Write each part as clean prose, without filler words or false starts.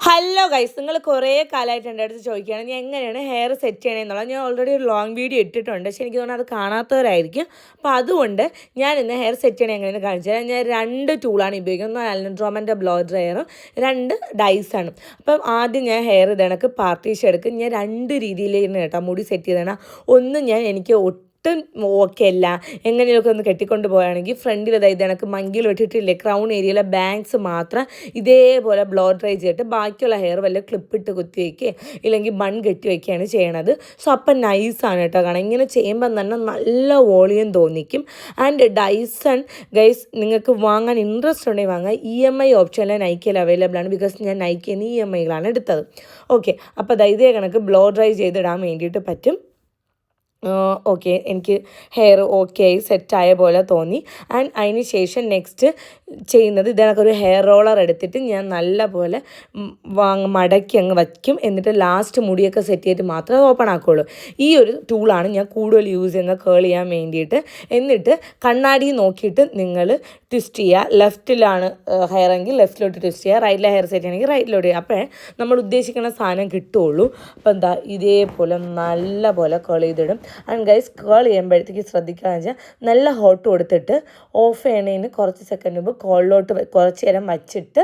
Hello guys, നിങ്ങൾ കുറേ കാലമായിട്ട് എൻ്റെ അടുത്ത് ചോദിക്കുകയാണ് ഞാൻ എങ്ങനെയാണ് ഹെയർ സെറ്റ് ചെയ്യണമെന്നുള്ളത്. ഞാൻ ഓൾറെഡി ഒരു ലോങ് വീഡിയോ ഇട്ടിട്ടുണ്ട്, പക്ഷേ എനിക്ക് തോന്നുന്നത് അത് കാണാത്തവരായിരിക്കും. അപ്പോൾ അതുകൊണ്ട് ഞാൻ ഇന്ന് ഹെയർ സെറ്റ് ചെയ്യണേ എങ്ങനെയാണ് കാണിച്ചു തരാം. ഞാൻ 2 ടൂളാണ് ഉപയോഗിക്കുന്നത്. ഒന്ന് അലൻഡ്രോമൻ്റെ ബ്ലോ ഡ്രയറും 2 ഡൈസാണ്. അപ്പം ആദ്യം ഞാൻ ഹെയർ ഇതണക്ക് പാർട്ടീഷൻ എടുക്കും. ഞാൻ 2 രീതിയിലായിരുന്നു കേട്ടോ മുടി സെറ്റ് ചെയ്തതാണ്. ഒന്ന് എനിക്ക് ഓക്കെ അല്ല, എങ്ങനെയൊക്കെ ഒന്ന് കെട്ടിക്കൊണ്ട് പോവുകയാണെങ്കിൽ ഫ്രണ്ടിൽ അതായത് എനിക്ക് മങ്കിൽ ഇട്ടിട്ടില്ലേ ക്രൗൺ ഏരിയയിലെ ബാങ്ക്സ് മാത്രം ഇതേപോലെ ബ്ലോ ഡ്രൈ ചെയ്തിട്ട് ബാക്കിയുള്ള ഹെയർ വല്ല ക്ലിപ്പിട്ട് കുത്തി വയ്ക്കുക ഇല്ലെങ്കിൽ ബൺ കെട്ടി വയ്ക്കുകയാണ് ചെയ്യണത്. സോ അപ്പം നൈസാണ് കേട്ടോ കാണാം. ഇങ്ങനെ ചെയ്യുമ്പം തന്നെ നല്ല വോളിയം തോന്നിക്കും. ആൻഡ് ഡൈസൺ ഗൈസ് നിങ്ങൾക്ക് വാങ്ങാൻ ഇൻട്രസ്റ്റ് ഉണ്ടെങ്കിൽ വാങ്ങാം. EMI ഓപ്ഷനിൽ നൈക്കയിൽ അവൈലബിൾ ആണ്. ബിക്കോസ് ഞാൻ നൈക്കയിൽ നിന്ന് EMIയിലാണ് എടുത്തത്. ഓക്കെ, അപ്പോൾ ഇതേ കണക്ക് ബ്ലോ ഡ്രൈ ചെയ്തിടാൻ വേണ്ടിയിട്ട് പറ്റും. ഓക്കെ, എനിക്ക് ഹെയർ ഓക്കെ ആയി സെറ്റായ പോലെ തോന്നി. ആൻഡ് അതിന് ശേഷം നെക്സ്റ്റ് ചെയ്യുന്നത് ഒരു ഹെയർ റോളർ എടുത്തിട്ട് ഞാൻ നല്ല പോലെ മടക്കി അങ്ങ് വയ്ക്കും. എന്നിട്ട് ലാസ്റ്റ് മുടിയൊക്കെ സെറ്റ് ചെയ്തിട്ട് മാത്രമേ ഓപ്പൺ ആക്കുകയുള്ളൂ. ഈ ഒരു ടൂളാണ് ഞാൻ കൂടുതൽ യൂസ് ചെയ്യുന്നത് കേൾ ചെയ്യാൻ വേണ്ടിയിട്ട്. എന്നിട്ട് കണ്ണാടി നോക്കിയിട്ട് നിങ്ങൾ ട്വിസ്റ്റ് ചെയ്യുക. ലെഫ്റ്റിലാണ് ഹെയർ എങ്കിൽ ലെഫ്റ്റിലോട്ട് ട്വിസ്റ്റ് ചെയ്യുക, റൈറ്റിലെ ഹെയർ സെറ്റ് ചെയ്യണമെങ്കിൽ റൈറ്റിലോട്ട് ചെയ്യുക. അപ്പോഴേ നമ്മൾ ഉദ്ദേശിക്കുന്ന സാധനം കിട്ടുകയുള്ളൂ. അപ്പോൾ ഇതേപോലെ നല്ല പോലെ കേൾ ചെയ്തിടും. ആൻഡ് ഗൈസ്, കേൾ ചെയ്യുമ്പോഴത്തേക്ക് ശ്രദ്ധിക്കുകയെന്ന് വെച്ചാൽ നല്ല ഹോട്ട് കൊടുത്തിട്ട് ഓഫ് ചെയ്യണതിന് കുറച്ച് സെക്കൻഡ് മുമ്പ് കോളിലോട്ട് കുറച്ച് നേരം വച്ചിട്ട്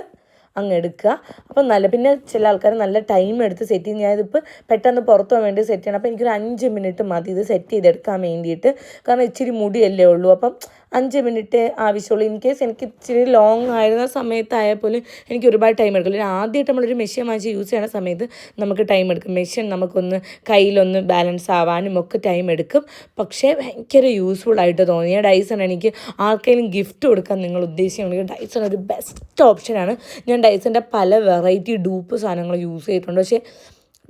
അങ്ങ് എടുക്കുക. അപ്പം പിന്നെ ചില ആൾക്കാർ നല്ല ടൈം എടുത്ത് സെറ്റ് ചെയ്ത് ഞാനിതിപ്പോൾ പെട്ടെന്ന് പുറത്ത് പോകാൻ വേണ്ടി സെറ്റ് ചെയ്യണം. അപ്പോൾ എനിക്കൊരു 5 മിനിറ്റ് മതി ഇത് സെറ്റ് ചെയ്തെടുക്കാൻ വേണ്ടിയിട്ട്. കാരണം ഇച്ചിരി മുടിയല്ലേ ഉള്ളൂ, അപ്പം 5 മിനിറ്റ് ആവശ്യമുള്ളൂ. ഇൻ കേസ് എനിക്ക് ഇച്ചിരി ലോങ് ആയിരുന്ന സമയത്തായാൽ പോലും എനിക്ക് ഒരുപാട് ടൈം എടുക്കില്ല. ആദ്യമായിട്ട് നമ്മളൊരു മെഷീൻ വാങ്ങിച്ച് യൂസ് ചെയ്യുന്ന സമയത്ത് നമുക്ക് ടൈം എടുക്കും. മെഷീൻ നമുക്കൊന്ന് കയ്യിലൊന്ന് ബാലൻസ് ആവാനും ഒക്കെ ടൈം എടുക്കും. പക്ഷേ ഭയങ്കര യൂസ്ഫുൾ ആയിട്ട് തോന്നിയ ഡൈസൺ എനിക്ക് ആർക്കെങ്കിലും ഗിഫ്റ്റ് കൊടുക്കാൻ നിങ്ങൾ ഉദ്ദേശിക്കുകയാണെങ്കിൽ ഡൈസൺ ഒരു ബെസ്റ്റ് ഓപ്ഷനാണ്. ഞാൻ ഡൈസൻ്റെ പല വെറൈറ്റി ഡൂപ്പ് സാധനങ്ങൾ യൂസ് ചെയ്തിട്ടുണ്ട്, പക്ഷേ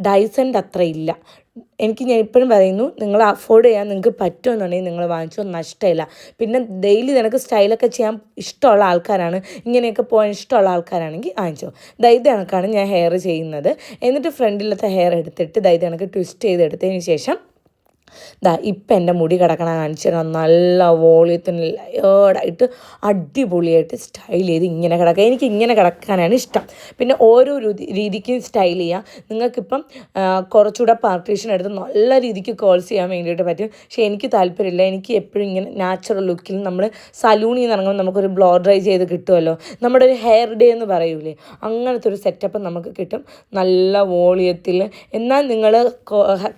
ഡൈസൻ്റെ അത്ര ഇല്ല. ഞാൻ ഇപ്പോഴും പറയുന്നു, നിങ്ങൾ അഫോർഡ് ചെയ്യാൻ നിങ്ങൾക്ക് പറ്റുമെന്നുണ്ടെങ്കിൽ നിങ്ങൾ വാങ്ങിച്ചോ, നഷ്ടമില്ല. പിന്നെ ഡെയിലി നിനക്ക് സ്റ്റൈലൊക്കെ ചെയ്യാൻ ഇഷ്ടമുള്ള ആൾക്കാരാണ്, ഇങ്ങനെയൊക്കെ പോകാൻ ഇഷ്ടമുള്ള ആൾക്കാരാണെങ്കിൽ വാങ്ങിച്ചോ. ഇത് കണക്കാണ് ഞാൻ ഹെയർ ചെയ്യുന്നത്. എന്നിട്ട് ഫ്രണ്ടിലത്തെ ഹെയർ എടുത്തിട്ട് ഇത് കണക്ക് ട്വിസ്റ്റ് ചെയ്തെടുത്തതിന് ശേഷം ഇപ്പം എൻ്റെ മുടി കിടക്കണ കാണിച്ചു തരാം. നല്ല വോളിയത്തിന് ലേർഡായിട്ട് അടിപൊളിയായിട്ട് സ്റ്റൈൽ ചെയ്ത് ഇങ്ങനെ കിടക്കുക. എനിക്ക് ഇങ്ങനെ കിടക്കാനാണ് ഇഷ്ടം. പിന്നെ ഓരോ രീതിക്കും സ്റ്റൈൽ ചെയ്യാം. നിങ്ങൾക്കിപ്പം കുറച്ചുകൂടെ പാർട്ടീഷൻ എടുത്ത് നല്ല രീതിക്ക് കേൾസ് ചെയ്യാൻ വേണ്ടിയിട്ട് പറ്റും. പക്ഷേ എനിക്ക് താല്പര്യമില്ല. എനിക്ക് എപ്പോഴും ഇങ്ങനെ നാച്ചുറൽ ലുക്കിൽ നമ്മൾ സലൂണിൽ നിന്ന് ഇറങ്ങുമ്പോൾ നമുക്കൊരു ബ്ലോ ഡ്രൈ ചെയ്ത് കിട്ടുമല്ലോ, നമ്മുടെ ഒരു ഹെയർ ഡേ എന്ന് പറയൂലേ, അങ്ങനത്തെ ഒരു സെറ്റപ്പ് നമുക്ക് കിട്ടും നല്ല വോളിയത്തിൽ. എന്നാൽ നിങ്ങൾ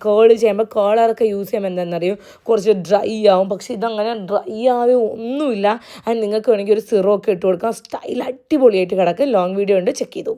കേൾ ചെയ്യുമ്പോൾ കേളറൊക്കെ യൂസ് ചെയ്യുമ്പോൾ എന്താണെന്നറിയോ, കുറച്ച് ഡ്രൈ ആവും. പക്ഷേ ഇതങ്ങനെ ഡ്രൈ ആവുക ഒന്നുമില്ല. ആൻഡ് നിങ്ങൾക്ക് വേണമെങ്കിൽ ഒരു സിറോ ഒക്കെ ഇട്ട് കൊടുക്കാം. സ്റ്റൈൽ അടിപൊളിയായിട്ട് കിടക്കും. ലോങ് വീഡിയോ ഉണ്ട്, ചെക്ക് ചെയ്തു.